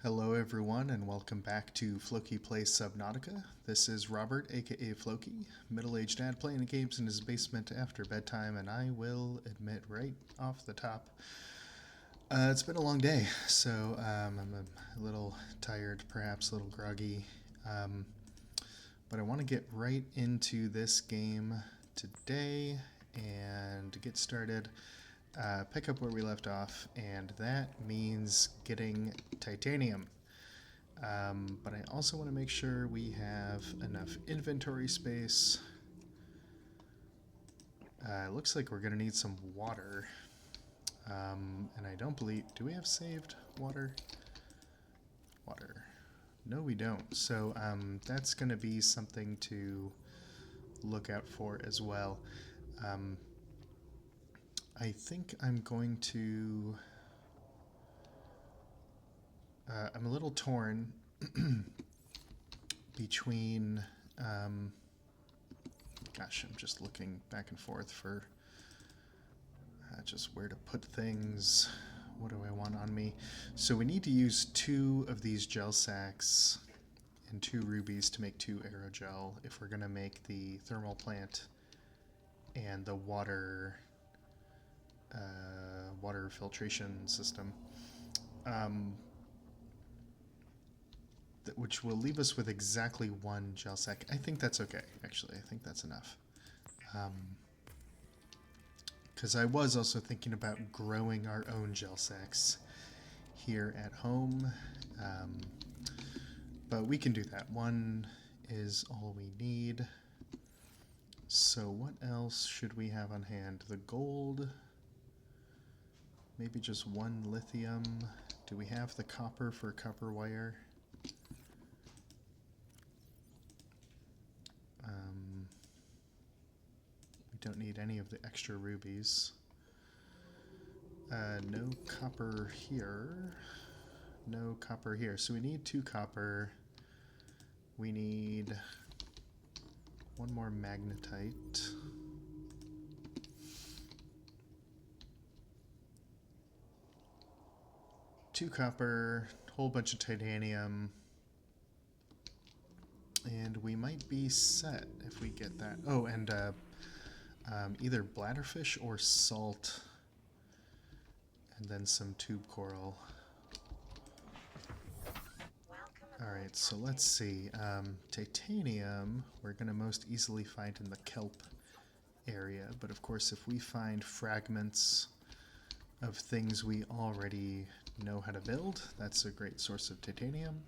Hello everyone and welcome back to Floki Plays Subnautica. This is Robert, aka Floki, middle-aged dad playing games in his basement after bedtime, and I will admit right off the top, it's been a long day, so I'm a little tired, perhaps a little groggy, but I want to get right into this game today and get started. Pick up where we left off, and that means getting titanium. But I also want to make sure we have enough inventory space. Looks like we're going to need some water. And I don't believe... Do we have saved water? Water. No, we don't. So that's going to be something to look out for as well. I think I'm going to... I'm a little torn between... gosh, I'm just looking back and forth for just where to put things. What do I want on me? So we need to use 2 of these gel sacks and 2 rubies to make 2 aerogel if we're going to make the thermal plant and the water filtration system, which will leave us with exactly 1 gel sack. I think that's okay, actually. I think that's enough. Because I was also thinking about growing our own gel sacks here at home, but we can do that. 1 is all we need. So what else should we have on hand? The gold, maybe just 1 lithium. Do we have the copper for copper wire? We don't need any of the extra rubies. No copper here. No copper here. So we need 2 copper. We need 1 more magnetite. Two copper, whole bunch of titanium, and we might be set if we get that. Oh, and either bladderfish or salt, and then some tube coral. Alright, so let's see. Titanium, we're going to most easily find in the kelp area, but of course if we find fragments of things we already know how to build, that's a great source of titanium.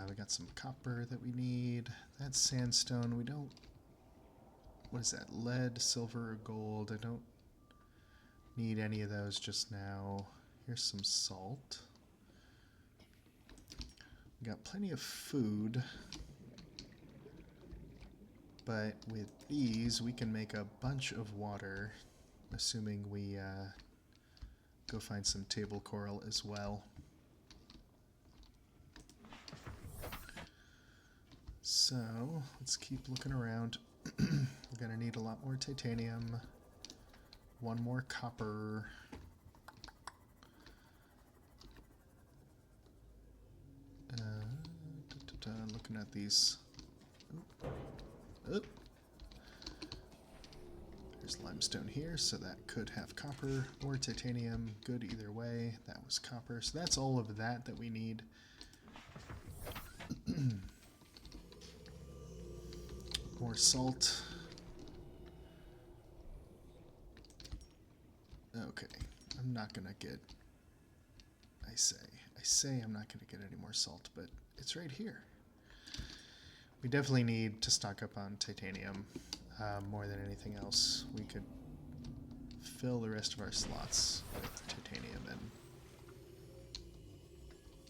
We got some copper that we need. That's sandstone. We don't... What is that? Lead, silver, or gold? I don't need any of those just now. Here's some salt. We got plenty of food, but with these we can make a bunch of water, assuming we go find some table coral as well. So let's keep looking around. We're gonna need a lot more titanium, 1 more copper. Looking at these. Oop. There's limestone here, so that could have copper or titanium. Good either way. That was copper. So that's all of that we need. More salt. Okay. I'm not gonna get... I say I'm not gonna get any more salt, but it's right here. We definitely need to stock up on titanium more than anything else. We could fill the rest of our slots with titanium and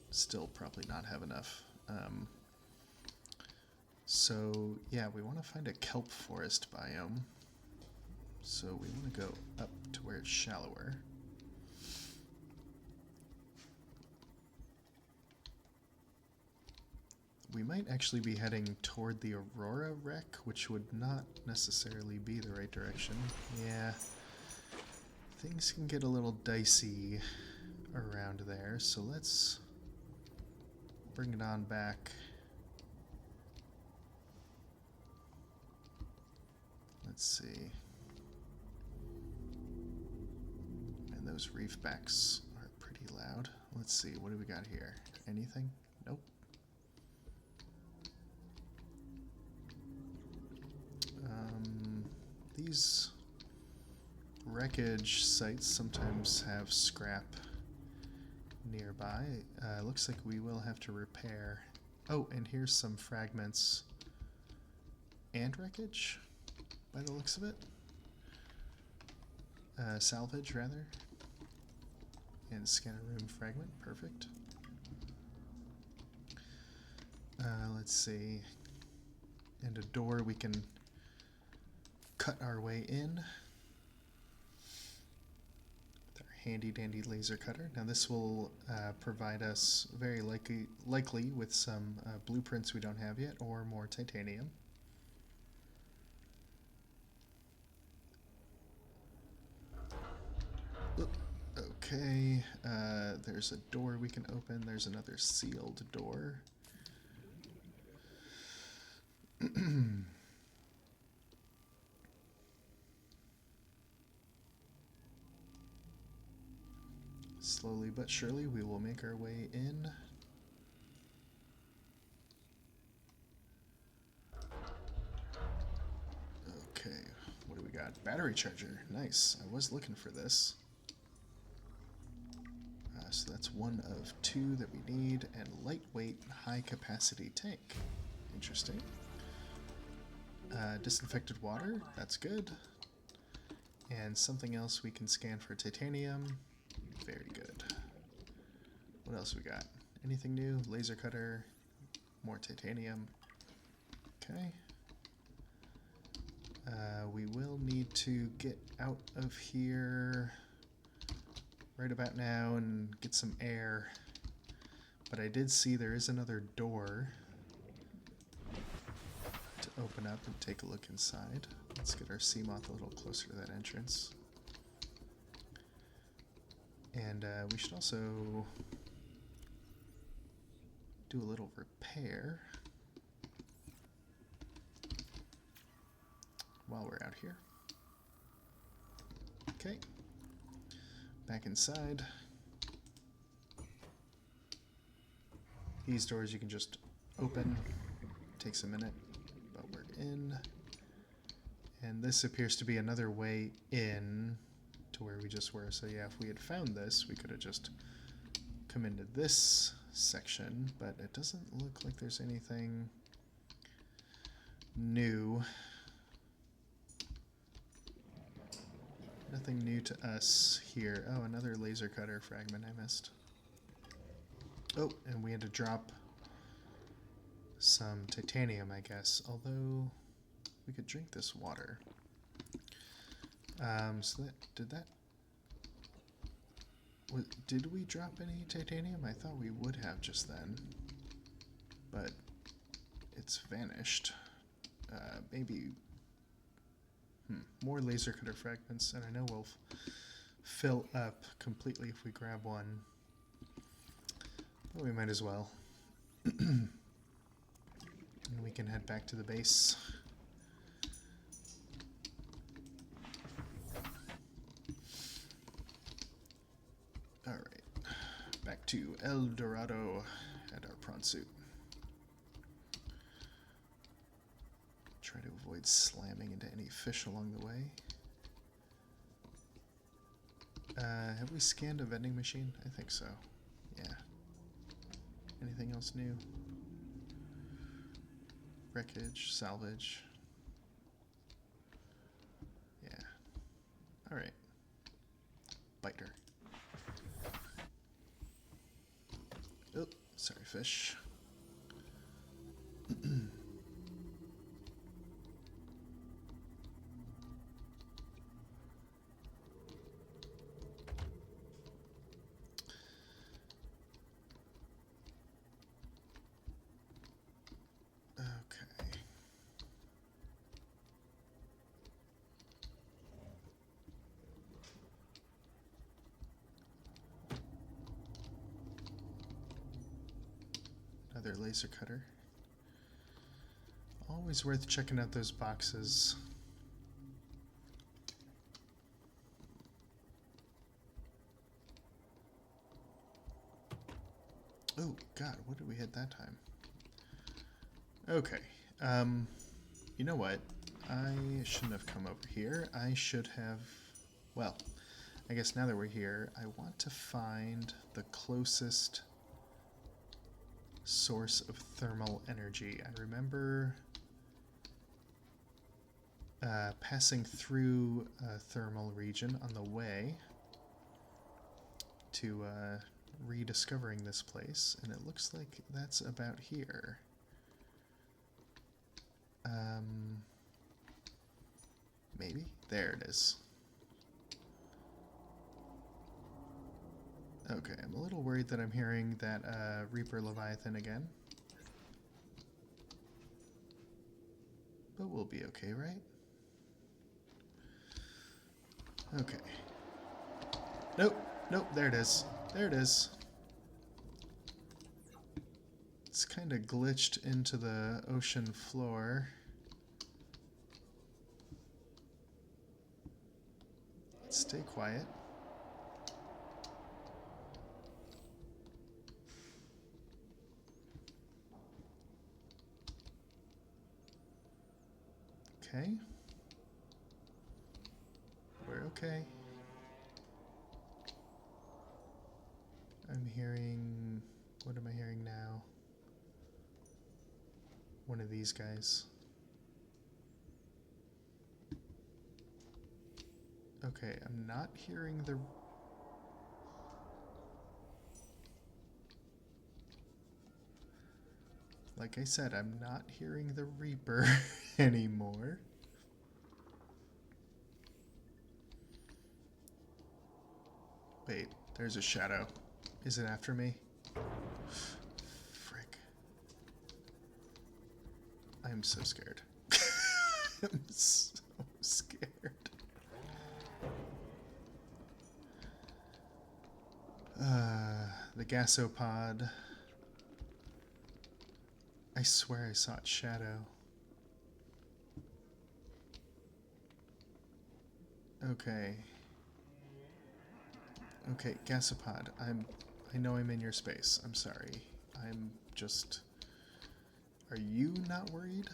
still probably not have enough. So yeah, we want to find a kelp forest biome. So we want to go up to where it's shallower. We might actually be heading toward the Aurora wreck, which would not necessarily be the right direction. Yeah, things can get a little dicey around there, so let's bring it on back. Let's see. And those reef backs are pretty loud. Let's see, what do we got here? Anything? Nope. These wreckage sites sometimes have scrap nearby. Looks like we will have to repair. Oh, and here's some fragments and wreckage, by the looks of it. Salvage, rather. And scanner room fragment, perfect. Let's see. And a door we can cut our way in with our handy dandy laser cutter. Now this will provide us very likely with some blueprints we don't have yet, or more titanium. Okay, there's a door we can open. There's another sealed door. Slowly but surely we will make our way in. Okay, what do we got? Battery charger. Nice. I was looking for this. So that's one of two that we need, and lightweight, high-capacity tank. Interesting. Disinfected water. That's good. And something else we can scan for titanium. Very good. What else we got? Anything new? Laser cutter. More titanium. Okay. We will need to get out of here right about now and get some air. But I did see there is another door to open up and take a look inside. Let's get our Seamoth a little closer to that entrance. And we should also do a little repair while we're out here. Okay. Back inside. These doors you can just open. Takes a minute, but we're in. And this appears to be another way in to where we just were. So yeah, if we had found this, we could have just come into this section, but it doesn't look like there's anything new. Nothing new to us here. Oh, another laser cutter fragment I missed. Oh, and we had to drop some titanium, I guess. Although, we could drink this water. So did we drop any titanium? I thought we would have just then. But it's vanished. Maybe... more laser cutter fragments, and I know we'll fill up completely if we grab one. But we might as well. And we can head back to the base. Alright. Back to El Dorado and our prawn suit. Try to avoid slamming into any fish along the way. Have we scanned a vending machine? I think so. Yeah. Anything else new? Wreckage, salvage. Yeah. Alright. Biter. Oh, sorry, fish. Another laser cutter. Always worth checking out those boxes. Oh, God, what did we hit that time? Okay. You know what? I shouldn't have come over here. I should have... Well, I guess now that we're here, I want to find the closest source of thermal energy. I remember passing through a thermal region on the way to rediscovering this place, and it looks like that's about here. Maybe? There it is. Okay, I'm a little worried that I'm hearing that Reaper Leviathan again. But we'll be okay, right? Okay. Nope, nope, there it is. There it is. It's kind of glitched into the ocean floor. Stay quiet. Okay. We're okay. I'm hearing... What am I hearing now? One of these guys. Okay, I'm not hearing the... Like I said, I'm not hearing the Reaper anymore. Wait, there's a shadow. Is it after me? Frick. I'm so scared. I'm so scared. The gasopod. I swear I saw its shadow. Okay. Okay, gasopod. I know I'm in your space. I'm sorry. I'm just... Are you not worried?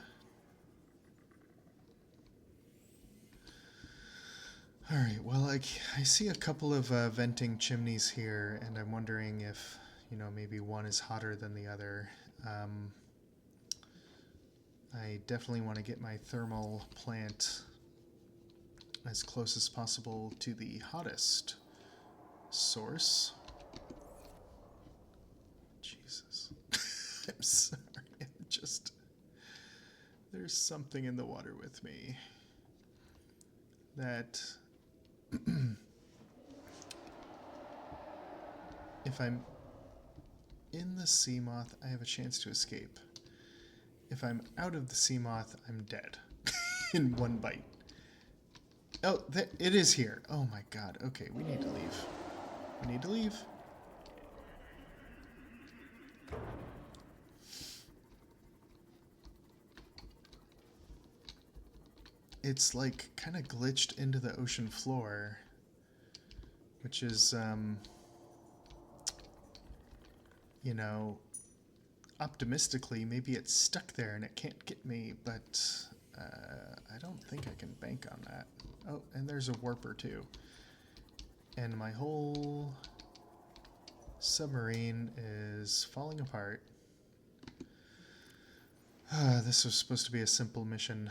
Alright, well, I see a couple of venting chimneys here, and I'm wondering if, you know, maybe one is hotter than the other. I definitely want to get my thermal plant as close as possible to the hottest source. Jesus. I'm sorry. I'm just... There's something in the water with me that... If I'm in the Seamoth, I have a chance to escape. If I'm out of the Seamoth, I'm dead. In one bite. Oh, it is here. Oh my god. Okay, we need to leave. We need to leave. It's like kind of glitched into the ocean floor, which is, you know, optimistically, maybe it's stuck there and it can't get me, but I don't think I can bank on that. Oh, and there's a warper too. And my whole submarine is falling apart. This was supposed to be a simple mission.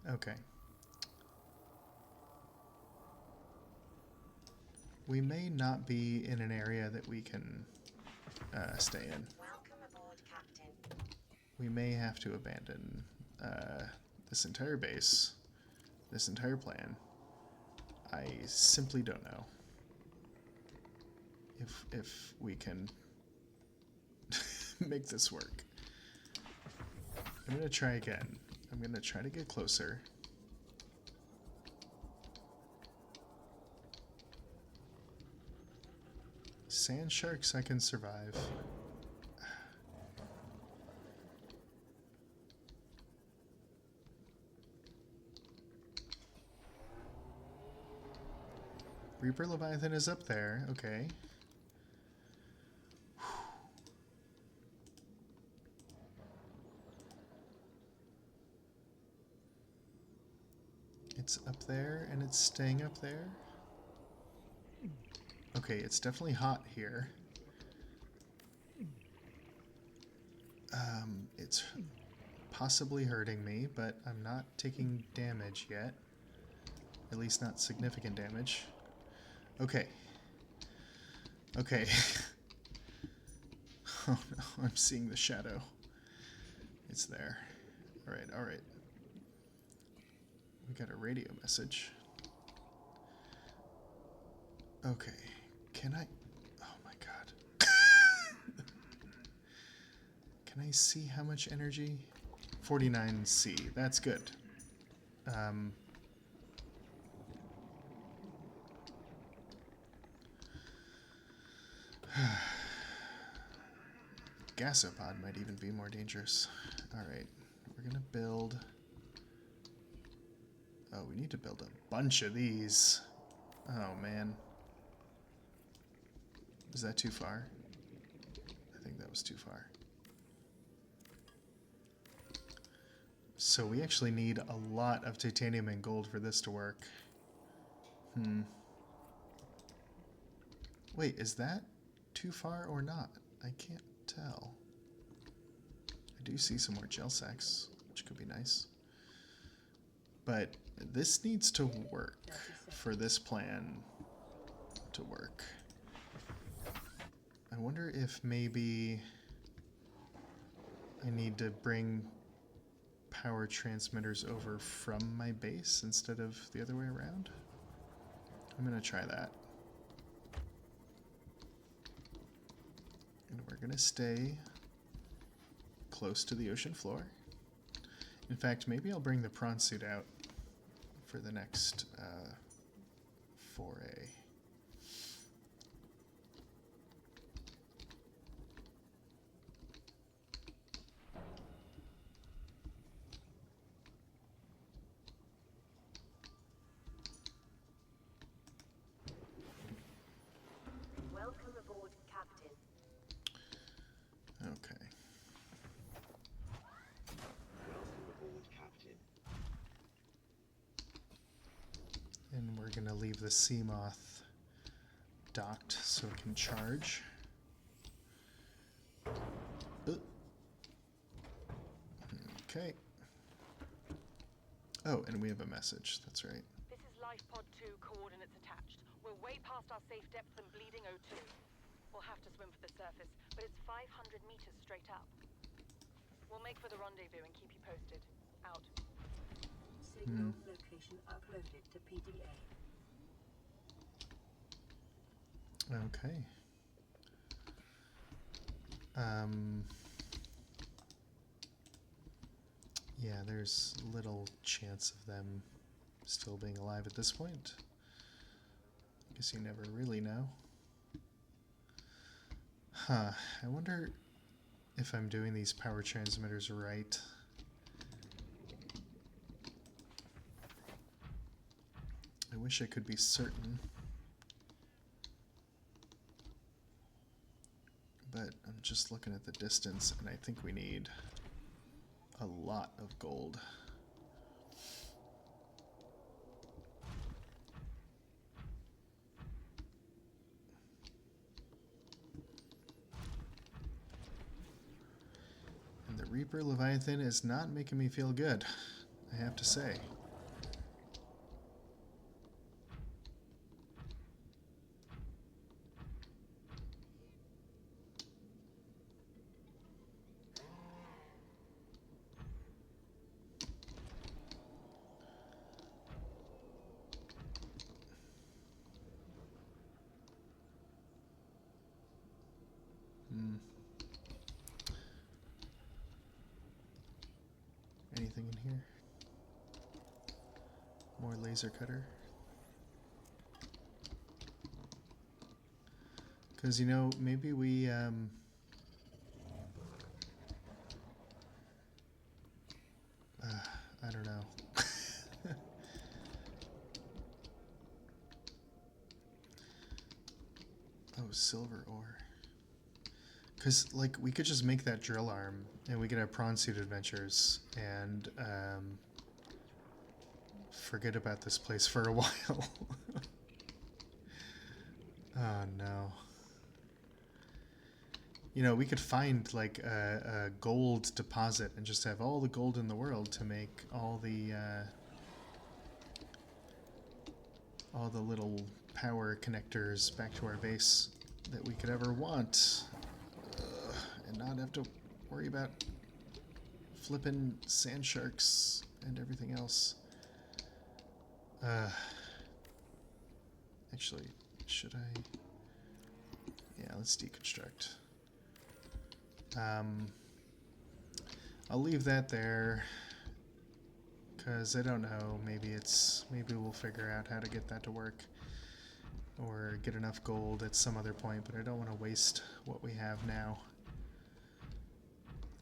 Okay. We may not be in an area that we can stay in. Welcome aboard, Captain. We may have to abandon this entire base, this entire plan. I simply don't know if we can make this work. I'm gonna try again. I'm gonna try to get closer. Sand sharks I can survive. Reaper Leviathan is up there, okay. It's up there and it's staying up there. Okay, it's definitely hot here. It's possibly hurting me, but I'm not taking damage yet. At least not significant damage. Okay. Okay. Oh no, I'm seeing the shadow. It's there. Alright, alright. We got a radio message. Okay. Can I... Oh my god. Can I see how much energy? 49C. That's good. Gasopod might even be more dangerous. Alright, we're gonna build... Oh, we need to build a bunch of these. Oh, man. Is that too far? I think that was too far. So we actually need a lot of titanium and gold for this to work. Wait, is that too far or not? I can't tell. I do see some more gel sacks, which could be nice. But this needs to work for this plan to work. I wonder if maybe I need to bring power transmitters over from my base instead of the other way around. I'm gonna try that. And we're gonna stay close to the ocean floor. In fact, maybe I'll bring the prawn suit out for the next foray. Welcome aboard, Captain. Okay. Welcome aboard, Captain. And we're gonna leave the sea moth docked so it can charge. Okay. Oh, and we have a message. That's right. This is Life Pod 2, coordinates attached. We're way past our safe depth and bleeding O2. We'll have to swim for the surface, but it's 500 meters straight up. We'll make for the rendezvous and keep you posted. Out. Signal location uploaded to PDA. Okay. Yeah, there's little chance of them still being alive at this point. I guess you never really know. Huh, I wonder if I'm doing these power transmitters right. I wish I could be certain. But I'm just looking at the distance, and I think we need a lot of gold. And the Reaper Leviathan is not making me feel good, I have to say. Anything in here? More laser cutter. Because, you know, maybe we, I don't know. Oh, silver ore. Because, like, we could just make that drill arm, and we could have prawn suit adventures, and, forget about this place for a while. Oh, no. You know, we could find, like, a gold deposit and just have all the gold in the world to make all the little power connectors back to our base that we could ever want. And not have to worry about flipping sand sharks and everything else. Actually, should I? Yeah, let's deconstruct. I'll leave that there, because I don't know, maybe we'll figure out how to get that to work, or get enough gold at some other point, but I don't want to waste what we have now.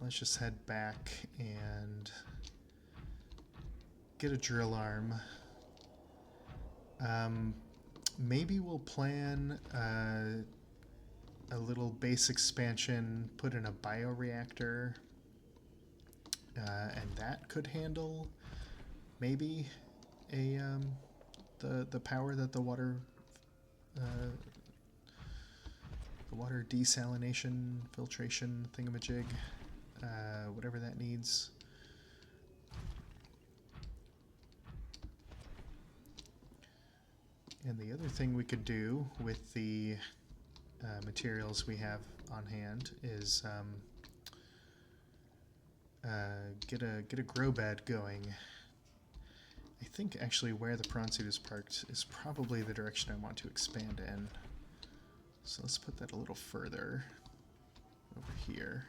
Let's just head back and get a drill arm. Maybe we'll plan a little base expansion, put in a bioreactor, and that could handle maybe a the power that the water desalination filtration thingamajig, whatever that needs. And the other thing we could do with the materials we have on hand is get a grow bed going. I think actually where the prawn suit is parked is probably the direction I want to expand in. So let's put that a little further over here.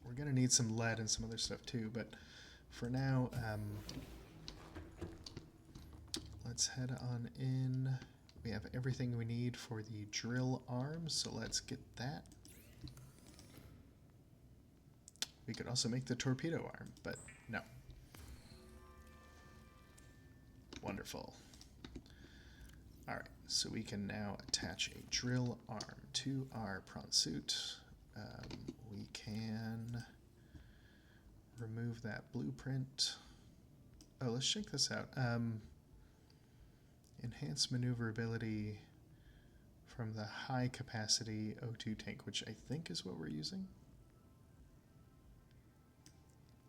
We're gonna need some lead and some other stuff too, but for now, let's head on in. We have everything we need for the drill arm, so let's get that. We could also make the torpedo arm, but no. Wonderful. Alright, so we can now attach a drill arm to our prawn suit. We can remove that blueprint. Oh, let's check this out. Enhanced maneuverability from the high capacity O2 tank, which I think is what we're using.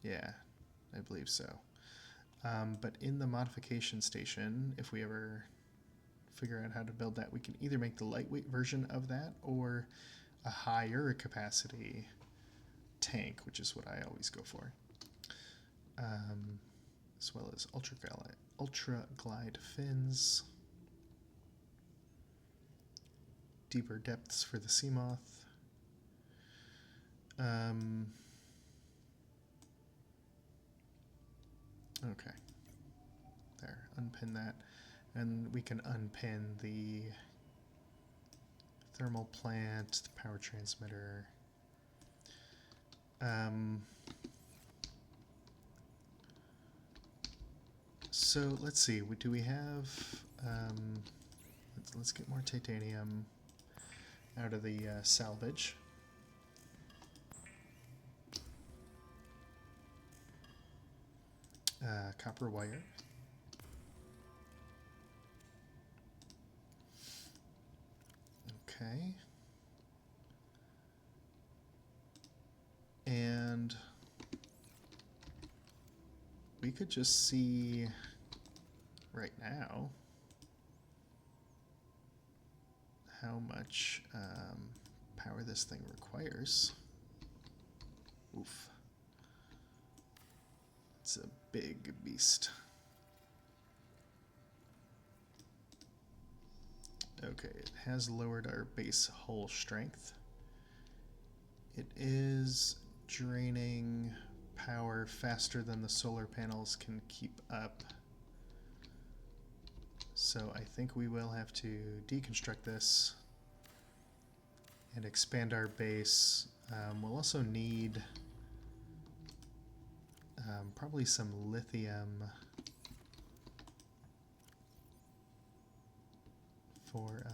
Yeah, I believe so. But in the modification station, if we ever figure out how to build that, we can either make the lightweight version of that or a higher capacity tank, which is what I always go for. As well as ultra glide fins, deeper depths for the Seamoth. Okay, there, unpin that, and we can unpin the thermal plant, the power transmitter. So let's see, do we have, let's get more titanium out of the salvage. Copper wire. Okay. And we could just see right now how much power this thing requires. Oof. It's a big beast. Okay, it has lowered our base hull strength. It is draining power faster than the solar panels can keep up. So I think we will have to deconstruct this and expand our base. We'll also need probably some lithium for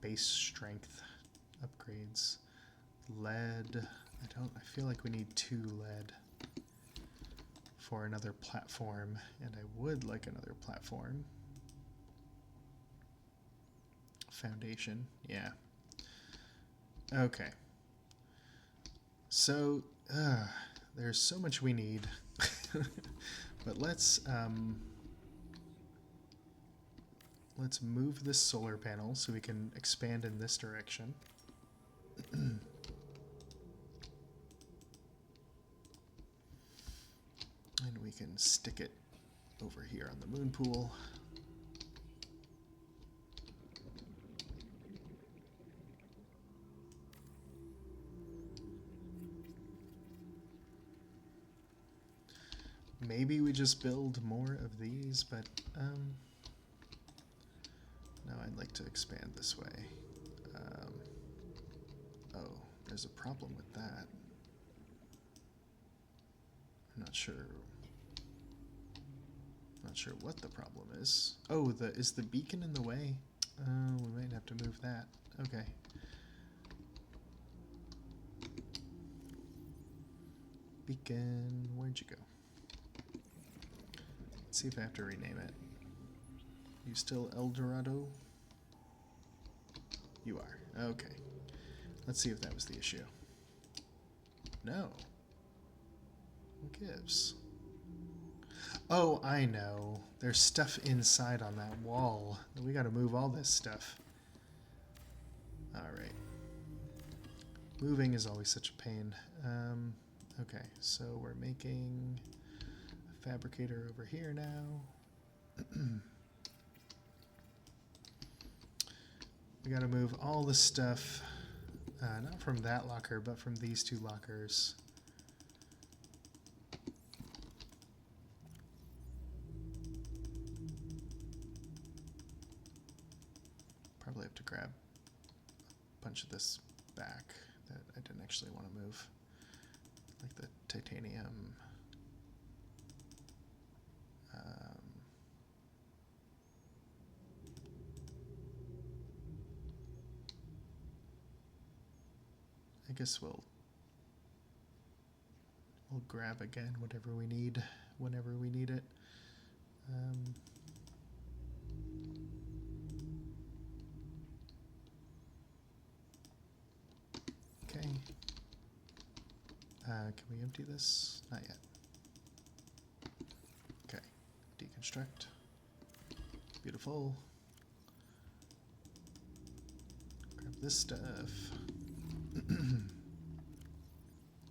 base strength upgrades. Lead. I feel like we need 2 lead for another platform, and I would like another platform. Foundation, yeah. Okay. So, there's so much we need. But let's move this solar panel so we can expand in this direction. And we can stick it over here on the moon pool. Maybe we just build more of these, but no, I'd like to expand this way. Oh, there's a problem with that. I'm not sure what the problem is. Oh, is the beacon in the way? Oh, we might have to move that. Okay. Beacon, where'd you go? Let's see if I have to rename it. You still El Dorado? You are. Okay. Let's see if that was the issue. No. Who gives? Oh, I know. There's stuff inside on that wall. We gotta move all this stuff. Alright. Moving is always such a pain. Okay, so we're making a fabricator over here now. We gotta move all the stuff, not from that locker, but from these 2 lockers. Probably have to grab a bunch of this back that I didn't actually want to move, like the titanium. I guess we'll grab again whatever we need whenever we need it. Okay. Can we empty this? Not yet. Okay. Deconstruct. Beautiful. Grab this stuff.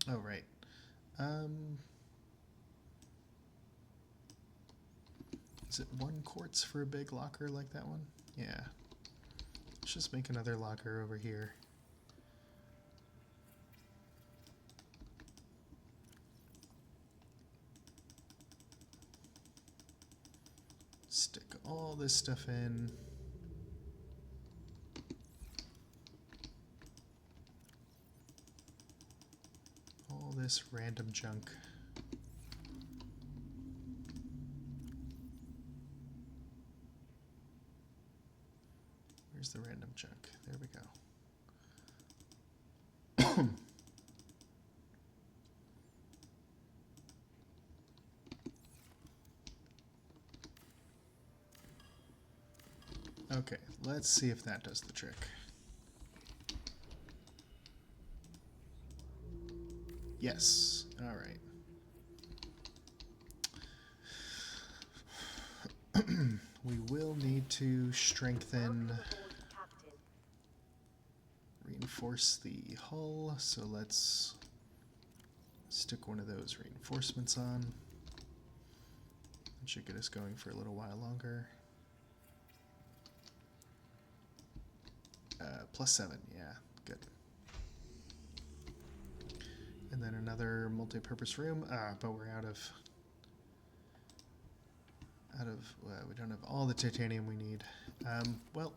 Oh, right. Is it 1 quartz for a big locker like that one? Yeah. Let's just make another locker over here. Stick all this stuff in. All this random junk. Where's the random junk? There we go. Okay, let's see if that does the trick. Yes, all right. We will need to strengthen, Welcome aboard, Captain. reinforce the hull, so let's stick one of those reinforcements on. That should get us going for a little while longer. +7, yeah, good. then another multi-purpose room. But we're out of we don't have all the titanium we need. Well,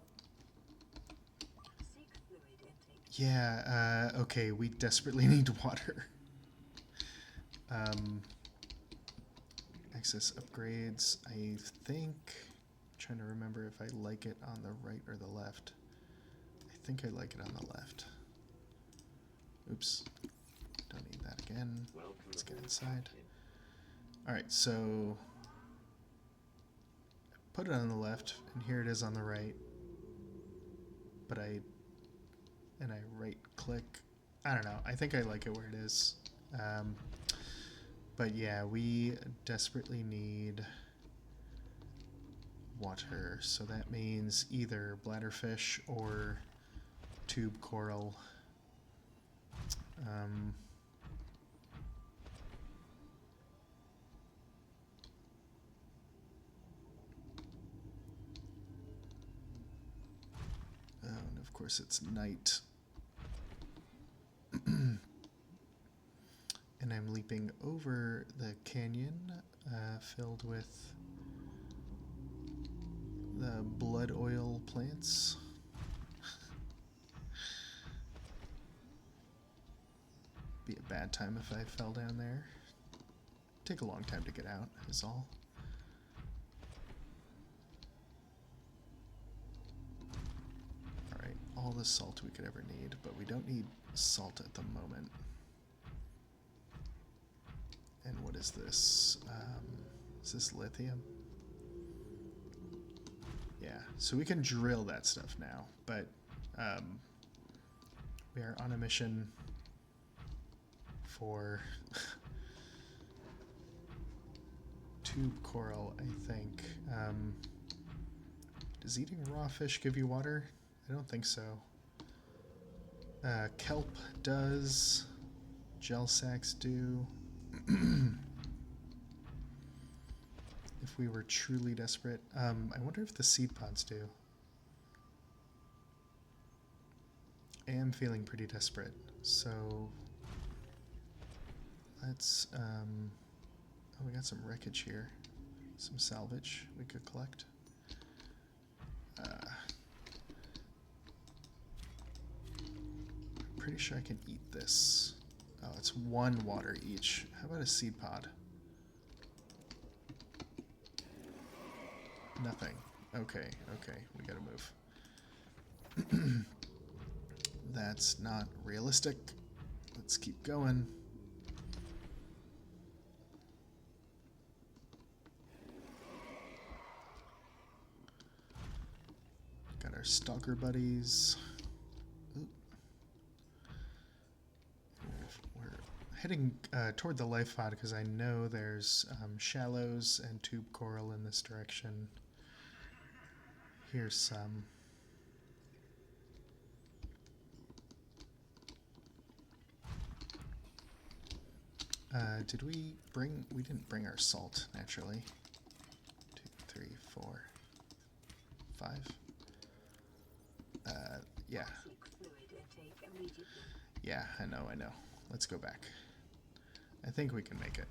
Seek fluid intake. yeah, okay, we desperately need water. Access upgrades, I think, I'm trying to remember if I like it on the right or the left. I think I like it on the left. Oops, don't need that again. Welcome Let's get aboard, inside. Captain. Alright, so I put it on the left, and here it is on the right. But I right click. I don't know, I think I like it where it is. But yeah, we desperately need water, so that means either bladderfish or tube coral. And of course it's night. And I'm leaping over the canyon filled with the blood oil plants. Be a bad time if I fell down there. Take a long time to get out, is all. Alright, all the salt we could ever need, but we don't need salt at the moment. And what is this? Is this lithium? Yeah, so we can drill that stuff now, but we are on a mission for tube coral, I think. Does eating raw fish give you water? I don't think so. Kelp does. Gel sacks do. If we were truly desperate. I wonder if the seed pods do. I am feeling pretty desperate, so let's oh, we got some wreckage here. Some salvage we could collect. I'm pretty sure I can eat this. Oh, it's 1 water each. How about a seed pod? Nothing. Okay, okay, we gotta move. That's not realistic. Let's keep going. Got our stalker buddies. Ooh. We're heading toward the life pod because I know there's shallows and tube coral in this direction. Here's some. Did we bring? We didn't bring our salt, naturally. 2, 3, 4, 5. Yeah. Seek fluid intake immediately. Yeah, I know. Let's go back. I think we can make it.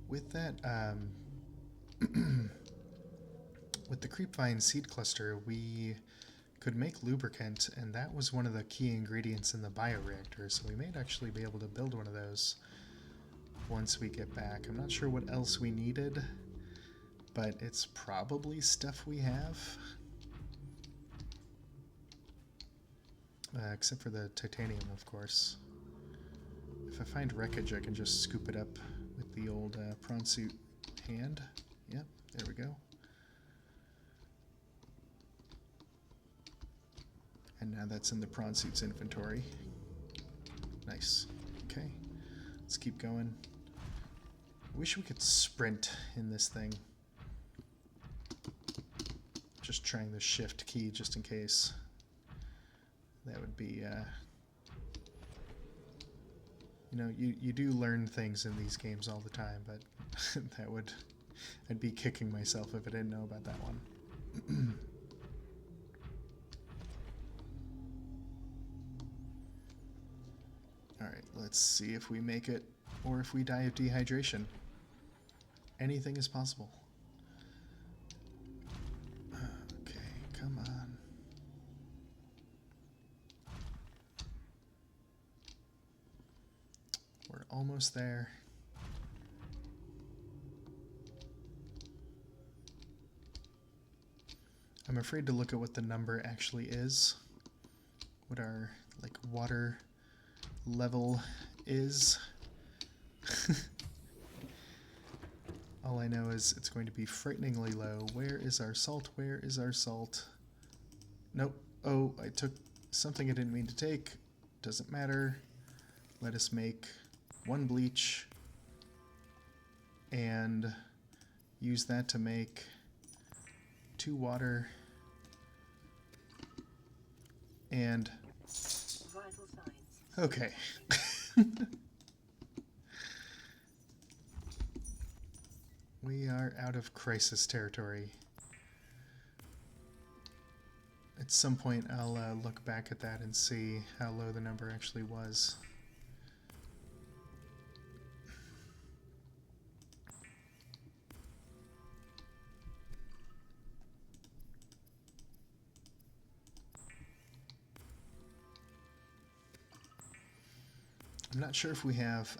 With that, with the creepvine seed cluster, we could make lubricant, and that was one of the key ingredients in the bioreactor, so we may actually be able to build one of those once we get back. I'm not sure what else we needed, but it's probably stuff we have. Except for the titanium, of course. If I find wreckage, I can just scoop it up with the old prawn suit hand. Yep, there we go. And now that's in the prawn suit's inventory. Nice. Okay, let's keep going. I wish we could sprint in this thing. Just trying the shift key just in case. That would be, you know, you do learn things in these games all the time, but I'd be kicking myself if I didn't know about that one. Alright, let's see if we make it, or if we die of dehydration. Anything is possible. Okay, come on. We're almost there. I'm afraid to look at what the number actually is. What our, like, water level is. All I know is it's going to be frighteningly low. Where is our salt? Where is our salt? Nope. Oh, I took something I didn't mean to take. Doesn't matter. Let us make 1 bleach and use that to make 2 water and Vital signs. okay. We are out of crisis territory. At some point I'll look back at that and see how low the number actually was. I'm not sure if we have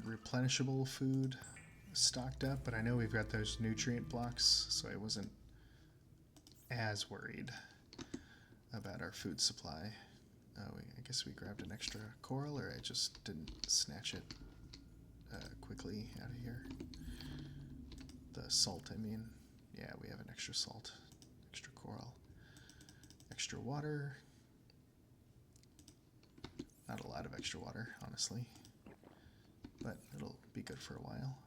replenishable food stocked up, but I know we've got those nutrient blocks, so I wasn't as worried about our food supply. Oh, I guess we grabbed an extra coral, or I just didn't snatch it quickly out of here. The salt, I mean. Yeah, we have an extra salt, extra coral, extra water. Not a lot of extra water, honestly, but it'll be good for a while.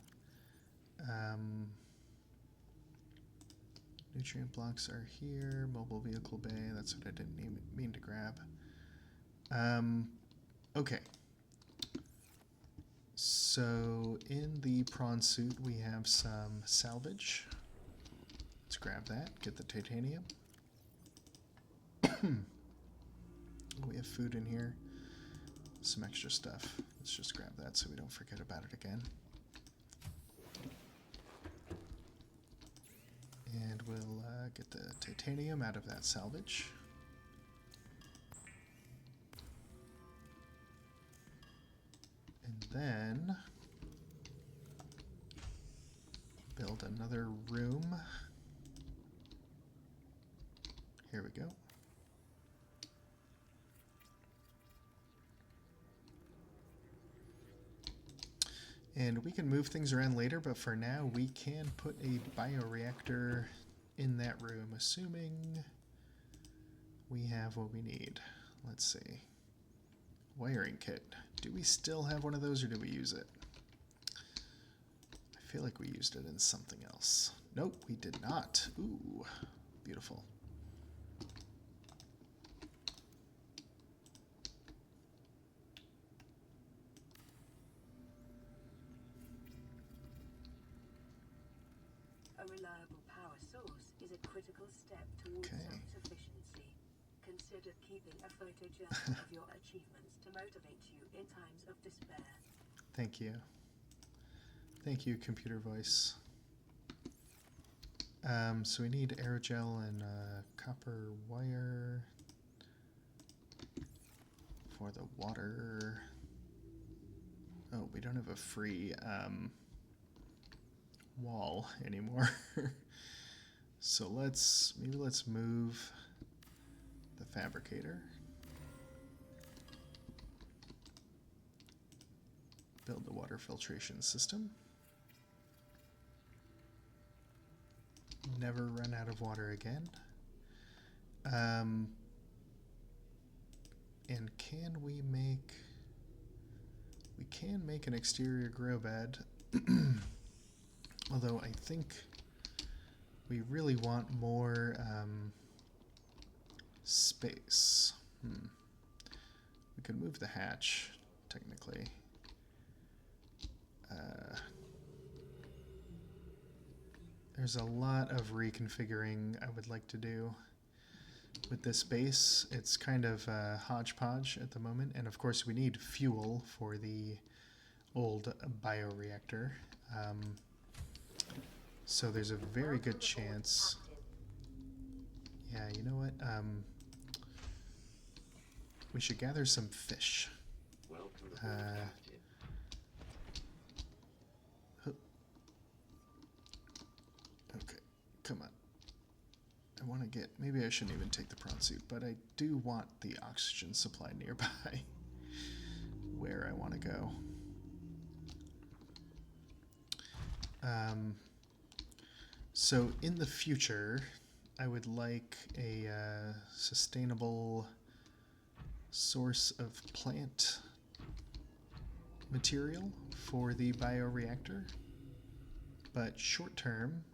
Nutrient blocks are here. Mobile vehicle bay, that's what I didn't mean to grab. Okay. So in the prawn suit we have some salvage. Let's grab that, get the titanium. We have food in here. Some extra stuff. Let's just grab that so we don't forget about it again. And we'll get the titanium out of that salvage. And then build another room. Here we go. And we can move things around later, but for now we can put a bioreactor in that room, assuming we have what we need. Let's see. Wiring kit. Do we still have one of those, or do we use it? I feel like we used it in something else. Nope, we did not. Ooh, beautiful. A reliable power source is a critical step towards self-sufficiency. Consider keeping a photo journal of your achievements to motivate you in times of despair. Thank you. Thank you, computer voice. So we need aerogel and copper wire for the water. Oh, we don't have a free wall anymore. So let's move the fabricator. Build the water filtration system. Never run out of water again. And can we make... We can make an exterior grow bed. Although I think we really want more space. We could move the hatch, technically. There's a lot of reconfiguring I would like to do with this base. It's kind of hodgepodge at the moment, and of course we need fuel for the old bioreactor. So there's a very good chance. Yeah, you know what? We should gather some fish. Welcome aboard, Captain. Okay, come on. I want to get... Maybe I shouldn't even take the prawn suit, but I do want the oxygen supply nearby where I want to go. So in the future, I would like a sustainable source of plant material for the bioreactor. But short term,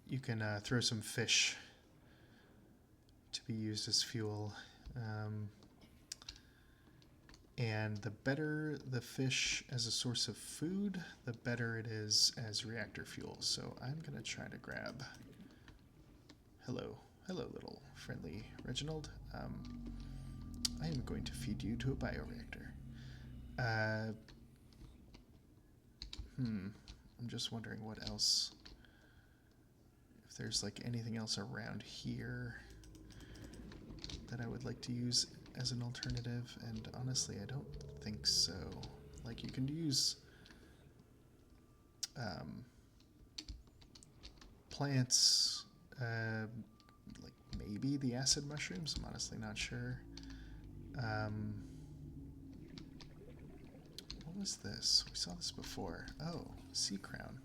you can throw some fish to be used as fuel. And the better the fish as a source of food, the better it is as reactor fuel. So I'm going to try to grab... Hello, little friendly Reginald. I am going to feed you to a bioreactor. I'm just wondering what else... If there's like anything else around here that I would like to use as an alternative, and honestly I don't think so. Like you can use plants, like maybe the acid mushrooms, I'm honestly not sure. What was this? We saw this before. Oh, sea crown.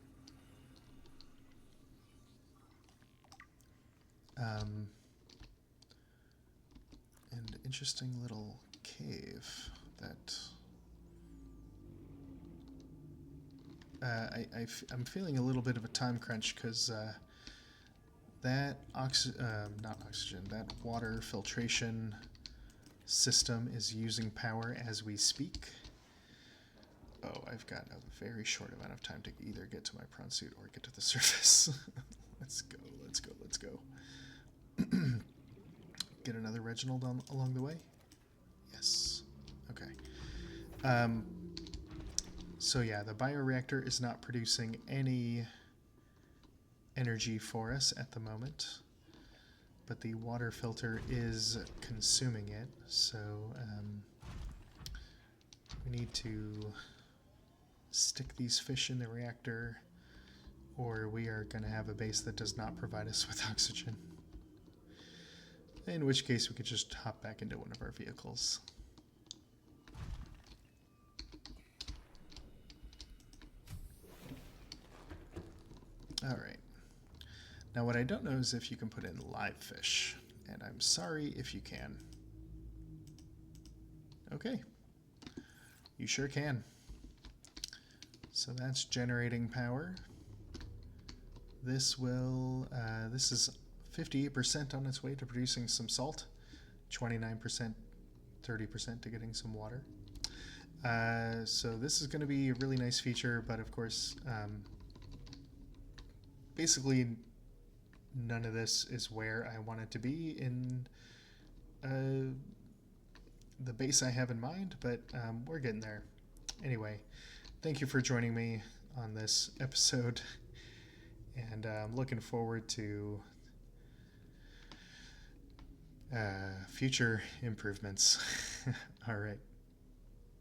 And interesting little cave that I'm feeling a little bit of a time crunch because that that water filtration system is using power as we speak. Oh, I've got a very short amount of time to either get to my prawn suit or get to the surface. Let's go. Get another Reginald along the way? Yes. Okay. So yeah, the bioreactor is not producing any energy for us at the moment, but the water filter is consuming it, so we need to stick these fish in the reactor, or we are going to have a base that does not provide us with oxygen. In which case we could just hop back into one of our vehicles. Alright. Now what I don't know is if you can put in live fish, and I'm sorry if you can. Okay. You sure can. So that's generating power. This will, this is 58% on its way to producing some salt, 29%, 30% to getting some water. So this is going to be a really nice feature, but of course, basically none of this is where I want it to be in the base I have in mind, but we're getting there. Anyway, thank you for joining me on this episode, and I'm looking forward to future improvements. All right.